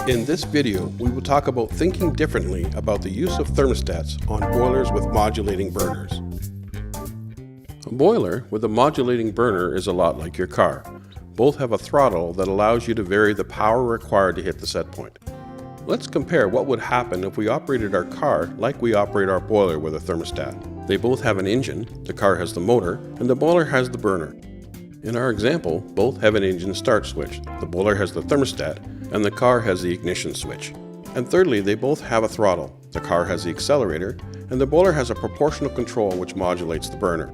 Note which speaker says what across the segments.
Speaker 1: In this video, we will talk about thinking differently about the use of thermostats on boilers with modulating burners. A boiler with a modulating burner is a lot like your car. Both have a throttle that allows you to vary the power required to hit the set point. Let's compare what would happen if we operated our car like we operate our boiler with a thermostat. They both have an engine, the car has the motor, and the boiler has the burner. In our example, both have an engine start switch. The boiler has the thermostat, and the car has the ignition switch. And thirdly, they both have a throttle. The car has the accelerator, and the boiler has a proportional control which modulates the burner.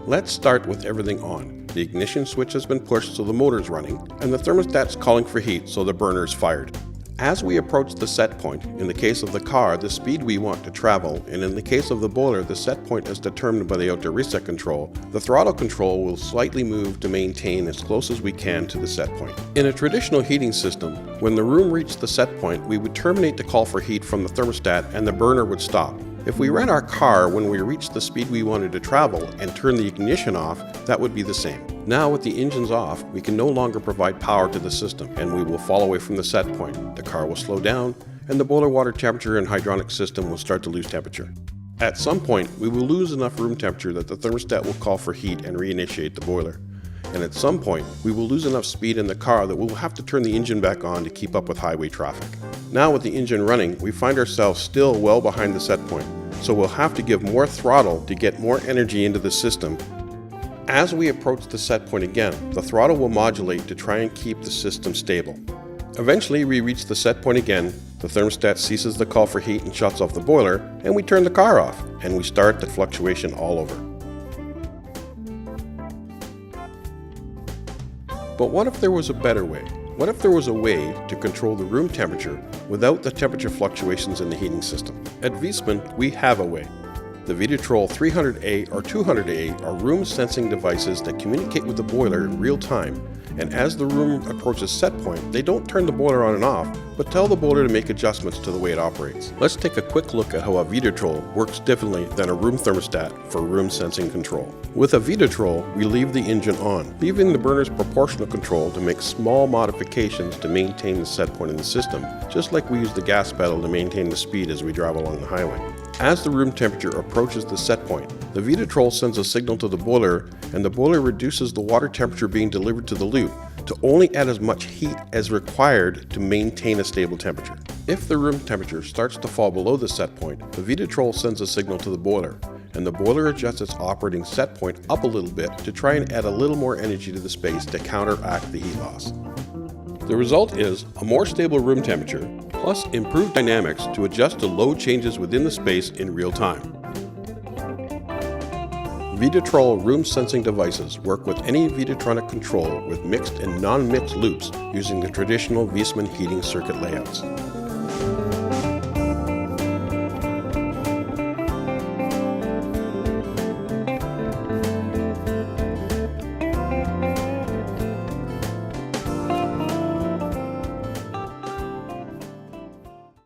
Speaker 1: Let's start with everything on. The ignition switch has been pushed so the motor is running, and the thermostat's calling for heat so the burner is fired. As we approach the set point, in the case of the car, the speed we want to travel, and in the case of the boiler, the set point is determined by the outdoor reset control, the throttle control will slightly move to maintain as close as we can to the set point. In a traditional heating system, when the room reached the set point, we would terminate the call for heat from the thermostat and the burner would stop. If we ran our car when we reached the speed we wanted to travel and turned the ignition off, that would be the same. Now with the engines off, we can no longer provide power to the system and we will fall away from the set point. The car will slow down and the boiler water temperature and hydronic system will start to lose temperature. At some point, we will lose enough room temperature that the thermostat will call for heat and reinitiate the boiler. And at some point, we will lose enough speed in the car that we'll have to turn the engine back on to keep up with highway traffic. Now with the engine running, we find ourselves still well behind the set point, so we'll have to give more throttle to get more energy into the system. As we approach the set point again, the throttle will modulate to try and keep the system stable. Eventually we reach the set point again, the thermostat ceases the call for heat and shuts off the boiler, and we turn the car off, and we start the fluctuation all over. But what if there was a better way? What if there was a way to control the room temperature without the temperature fluctuations in the heating system? At Viessmann, we have a way. The Viessmann 300A or 200A are room sensing devices that communicate with the boiler in real time, and as the room approaches set point, they don't turn the boiler on and off, but tell the boiler to make adjustments to the way it operates. Let's take a quick look at how a Viessmann works differently than a room thermostat for room sensing control. With a Viessmann, we leave the engine on, leaving the burner's proportional control to make small modifications to maintain the set point in the system, just like we use the gas pedal to maintain the speed as we drive along the highway. As the room temperature approaches the set point, the Viessmann sends a signal to the boiler, and the boiler reduces the water temperature being delivered to the loop to only add as much heat as required to maintain a stable temperature. If the room temperature starts to fall below the set point, the Viessmann sends a signal to the boiler, and the boiler adjusts its operating set point up a little bit to try and add a little more energy to the space to counteract the heat loss. The result is a more stable room temperature, plus improved dynamics to adjust to load changes within the space in real time. Viessmann room sensing devices work with any Viessmann controller with mixed and non-mixed loops using the traditional Viessmann heating circuit layouts.